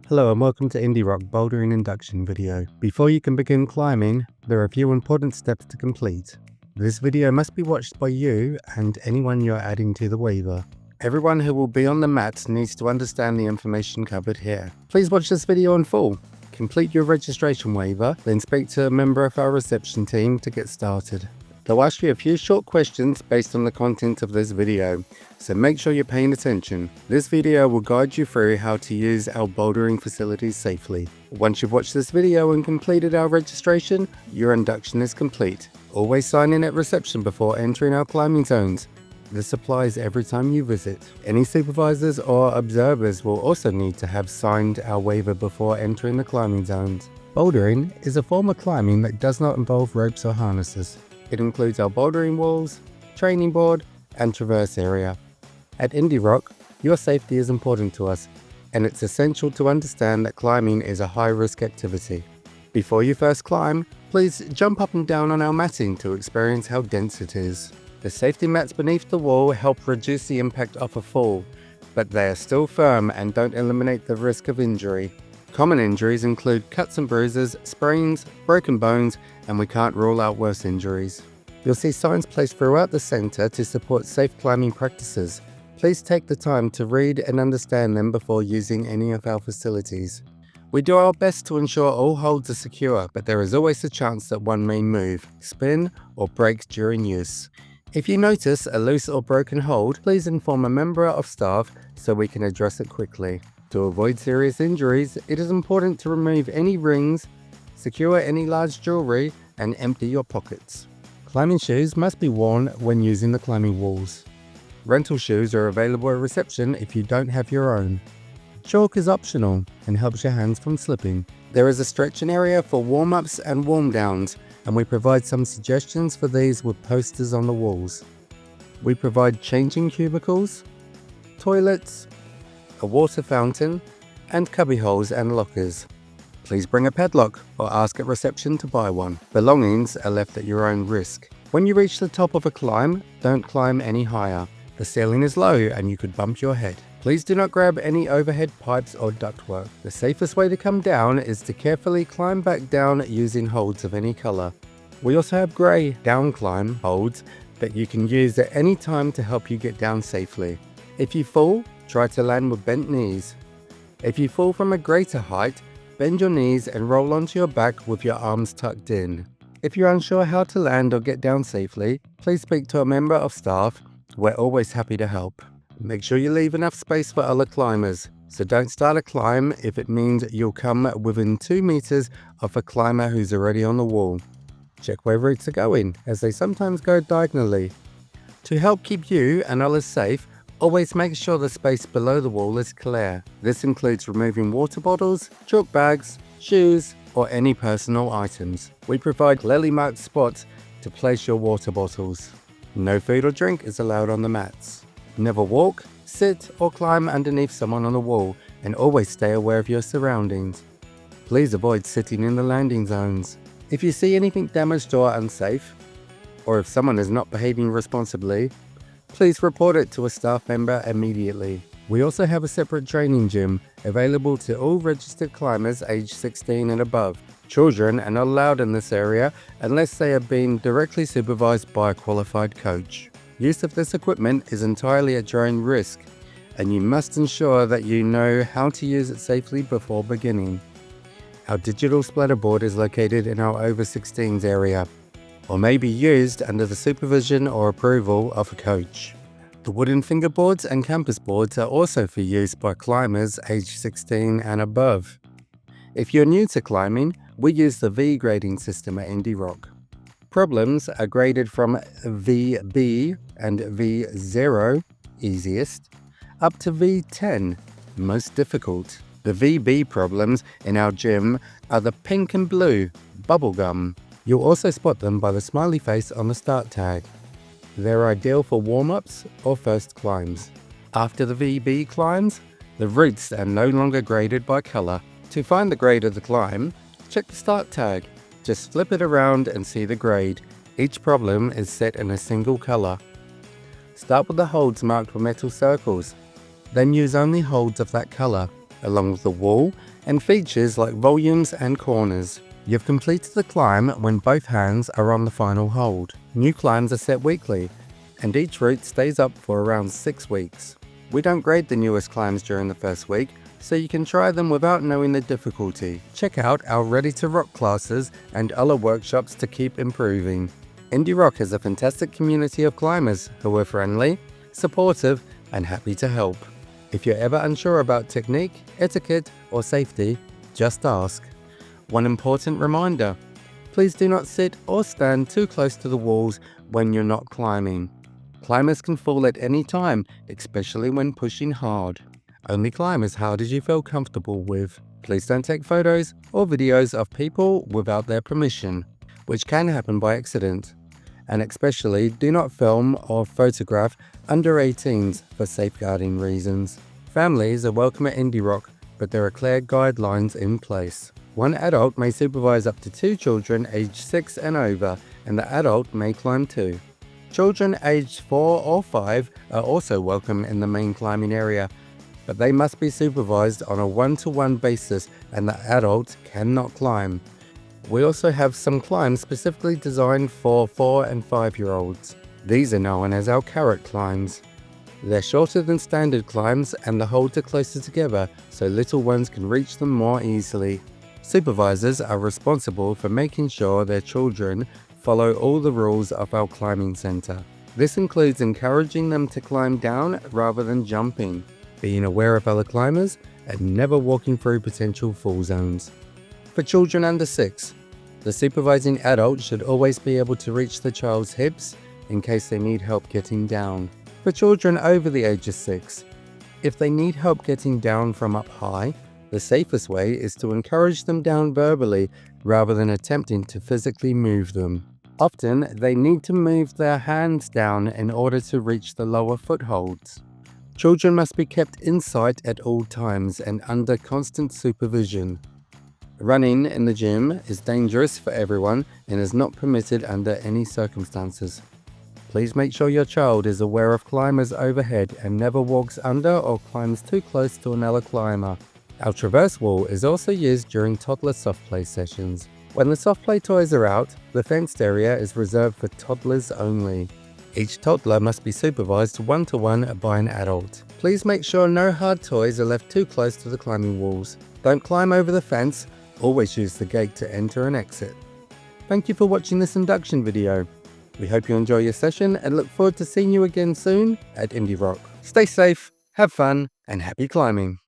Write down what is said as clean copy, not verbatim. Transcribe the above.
Hello and welcome to Indirock Bouldering Induction video. Before you can begin climbing, there are a few important steps to complete. This video must be watched by you and anyone you're adding to the waiver. Everyone who will be on the mat needs to understand the information covered here. Please watch this video in full. Complete your registration waiver, then speak to a member of our reception team to get started. They'll ask you a few short questions based on the content of this video, so make sure you're paying attention. This video will guide you through how to use our bouldering facilities safely. Once you've watched this video and completed our registration, your induction is complete. Always sign in at reception before entering our climbing zones. This applies every time you visit. Any supervisors or observers will also need to have signed our waiver before entering the climbing zones. Bouldering is a form of climbing that does not involve ropes or harnesses. It includes our bouldering walls, training board, and traverse area. At Indirock, your safety is important to us, and it's essential to understand that climbing is a high-risk activity. Before you first climb, please jump up and down on our matting to experience how dense it is. The safety mats beneath the wall help reduce the impact of a fall, but they are still firm and don't eliminate the risk of injury. Common injuries include cuts and bruises, sprains, broken bones, and we can't rule out worse injuries. You'll see signs placed throughout the centre to support safe climbing practices. Please take the time to read and understand them before using any of our facilities. We do our best to ensure all holds are secure, but there is always a chance that one may move, spin, or break during use. If you notice a loose or broken hold, please inform a member of staff so we can address it quickly. To avoid serious injuries, it is important to remove any rings, secure any large jewelry, and empty your pockets. Climbing shoes must be worn when using the climbing walls. Rental shoes are available at reception if you don't have your own. Chalk is optional and helps your hands from slipping. There is a stretching area for warm-ups and warm-downs, and we provide some suggestions for these with posters on the walls. We provide changing cubicles, toilets, a water fountain, and cubby holes and lockers. Please bring a padlock or ask at reception to buy one. Belongings are left at your own risk. When you reach the top of a climb, don't climb any higher. The ceiling is low and you could bump your head. Please do not grab any overhead pipes or ductwork. The safest way to come down is to carefully climb back down using holds of any color. We also have grey down climb holds that you can use at any time to help you get down safely. If you fall, try to land with bent knees. If you fall from a greater height, bend your knees and roll onto your back with your arms tucked in. If you're unsure how to land or get down safely, please speak to a member of staff. We're always happy to help. Make sure you leave enough space for other climbers, so don't start a climb if it means you'll come within 2 meters of a climber who's already on the wall. Check where routes are going, as they sometimes go diagonally. To help keep you and others safe, always make sure the space below the wall is clear. This includes removing water bottles, chalk bags, shoes, or any personal items. We provide clearly marked spots to place your water bottles. No food or drink is allowed on the mats. Never walk, sit, or climb underneath someone on the wall, and always stay aware of your surroundings. Please avoid sitting in the landing zones. If you see anything damaged or unsafe, or if someone is not behaving responsibly, please report it to a staff member immediately. We also have a separate training gym available to all registered climbers aged 16 and above. Children are not allowed in this area unless they are being directly supervised by a qualified coach. Use of this equipment is entirely at your own risk, and you must ensure that you know how to use it safely before beginning. Our digital splatterboard is located in our over 16s area, or may be used under the supervision or approval of a coach. The wooden fingerboards and campus boards are also for use by climbers aged 16 and above. If you're new to climbing, we use the V grading system at Indirock. Problems are graded from VB and V0, easiest, up to V10, most difficult. The VB problems in our gym are the pink and blue, bubblegum. You'll also spot them by the smiley face on the start tag. They're ideal for warm-ups or first climbs. After the VB climbs, the routes are no longer graded by color. To find the grade of the climb, check the start tag. Just flip it around and see the grade. Each problem is set in a single color. Start with the holds marked with metal circles. Then use only holds of that color. along the wall, and features like volumes and corners. You've completed the climb when both hands are on the final hold. New climbs are set weekly, and each route stays up for around 6 weeks. We don't grade the newest climbs during the first week, so you can try them without knowing the difficulty. Check out our Ready to Rock classes and other workshops to keep improving. Indirock has a fantastic community of climbers who are friendly, supportive, and happy to help. If you're ever unsure about technique, etiquette, or safety, just ask. One important reminder: please do not sit or stand too close to the walls when you're not climbing. Climbers can fall at any time, especially when pushing hard. Only climb as hard as you feel comfortable with. Please don't take photos or videos of people without their permission, which can happen by accident. And especially do not film or photograph under 18s for safeguarding reasons. Families are welcome at Indirock, but there are clear guidelines in place. One adult may supervise up to 2 children aged 6 and over, and the adult may climb too. Children aged 4 or 5 are also welcome in the main climbing area, but they must be supervised on a one-to-one basis and the adult cannot climb. We also have some climbs specifically designed for 4 and 5-year-olds. These are known as our carrot climbs. They're shorter than standard climbs and the holds are closer together so little ones can reach them more easily. Supervisors are responsible for making sure their children follow all the rules of our climbing center. This includes encouraging them to climb down rather than jumping, being aware of other climbers, and never walking through potential fall zones. For children under 6, the supervising adult should always be able to reach the child's hips in case they need help getting down. For children over the age of 6, if they need help getting down from up high, the safest way is to encourage them down verbally rather than attempting to physically move them. Often, they need to move their hands down in order to reach the lower footholds. Children must be kept in sight at all times and under constant supervision. Running in the gym is dangerous for everyone and is not permitted under any circumstances. Please make sure your child is aware of climbers overhead and never walks under or climbs too close to another climber. Our traverse wall is also used during toddler soft play sessions. When the soft play toys are out, the fenced area is reserved for toddlers only. Each toddler must be supervised one-to-one by an adult. Please make sure no hard toys are left too close to the climbing walls. Don't climb over the fence, always use the gate to enter and exit. Thank you for watching this induction video. We hope you enjoy your session and look forward to seeing you again soon at Indirock. Stay safe, have fun, and happy climbing!